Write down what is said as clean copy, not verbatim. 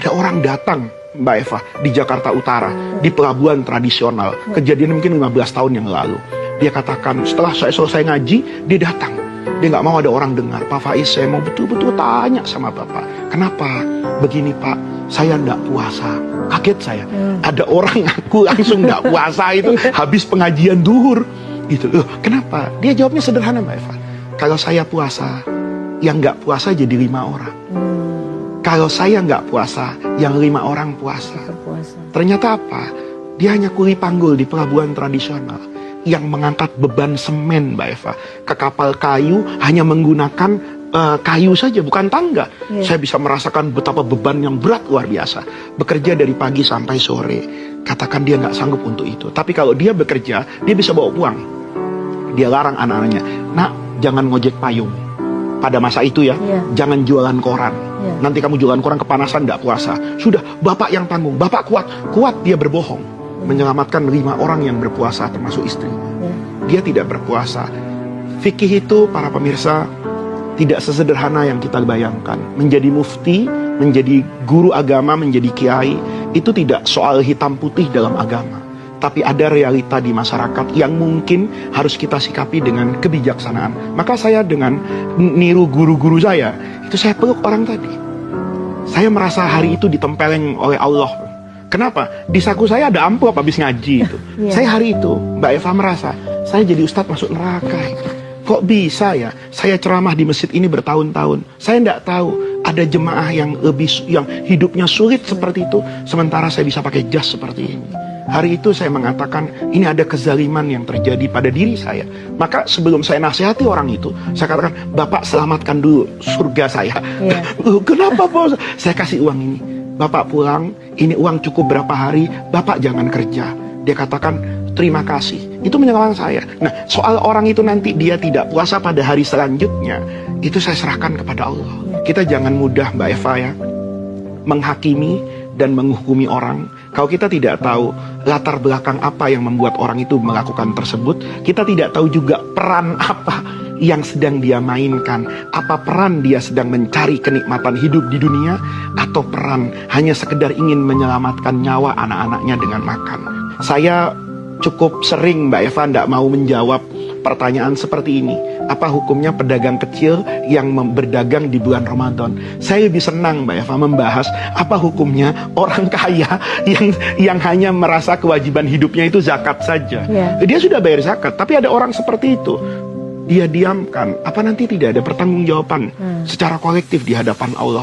ada orang datang, Mbak Eva, di Jakarta Utara, di pelabuhan tradisional. Kejadian mungkin 15 tahun yang lalu. Dia katakan, setelah saya selesai ngaji, dia datang. Dia nggak mau ada orang dengar. Pak Faiz, saya mau betul-betul tanya sama Bapak. Kenapa? Begini Pak, saya nggak puasa. Kaget saya. Ada orang ngaku langsung nggak puasa itu habis pengajian duhur. Gitu. Loh, kenapa? Dia jawabnya sederhana Mbak Eva. Kalau saya puasa, yang nggak puasa jadi 5 orang. Kalau saya nggak puasa, yang 5 orang puasa. Ternyata apa? Dia hanya kuli panggul di pelabuhan tradisional yang mengangkat beban semen, Mbak Eva, ke kapal kayu hanya menggunakan kayu saja, bukan tangga. Saya bisa merasakan betapa beban yang berat luar biasa. Bekerja dari pagi sampai sore. Katakan dia nggak sanggup untuk itu. Tapi kalau dia bekerja, dia bisa bawa uang. Dia larang anak-anaknya, nak, jangan ngojek payung. Pada masa itu ya, jangan jualan koran. Nanti kamu jualan koran kepanasan, nggak puasa. Sudah, bapak yang tanggung. Bapak kuat. Kuat dia berbohong. Menyelamatkan 5 orang yang berpuasa, termasuk istrinya. Dia tidak berpuasa. Fikih itu, para pemirsa, tidak sesederhana yang kita bayangkan. Menjadi mufti, menjadi guru agama, menjadi kiai, itu tidak soal hitam putih dalam agama. Tapi ada realita di masyarakat yang mungkin harus kita sikapi dengan kebijaksanaan. Maka saya dengan niru guru-guru saya, itu saya peluk orang tadi. Saya merasa hari itu ditempeleng oleh Allah. Kenapa? Di saku saya ada amplop habis ngaji itu. Saya hari itu, Mbak Eva merasa, saya jadi ustadz masuk neraka. Kok bisa ya? Saya ceramah di masjid ini bertahun-tahun. Saya tidak tahu ada jemaah yang hidupnya sulit seperti itu, sementara saya bisa pakai jas seperti ini. Hari itu saya mengatakan, ini ada kezaliman yang terjadi pada diri saya. Maka sebelum saya nasihati orang itu, saya katakan, Bapak selamatkan dulu surga saya. Kenapa bos? Saya kasih uang ini. Bapak pulang, ini uang cukup berapa hari, Bapak jangan kerja. Dia katakan, terima kasih. Itu menyelamatkan saya. Nah, soal orang itu nanti dia tidak puasa pada hari selanjutnya, itu saya serahkan kepada Allah. Kita jangan mudah, Mbak Eva ya, menghakimi dan menghukumi orang. Kalau kita tidak tahu latar belakang apa yang membuat orang itu melakukan tersebut, kita tidak tahu juga peran apa yang sedang dia mainkan. Apa peran dia sedang mencari kenikmatan hidup di dunia, atau peran hanya sekedar ingin menyelamatkan nyawa anak-anaknya dengan makan. Saya cukup sering, Mbak Eva, tidak mau menjawab pertanyaan seperti ini. Apa hukumnya pedagang kecil yang berdagang di bulan Ramadan? Saya lebih senang, Mbak Eva, membahas apa hukumnya orang kaya yang hanya merasa kewajiban hidupnya itu zakat saja. Dia sudah bayar zakat, tapi ada orang seperti itu. Dia diamkan. Apa nanti tidak ada pertanggungjawaban secara kolektif di hadapan Allah?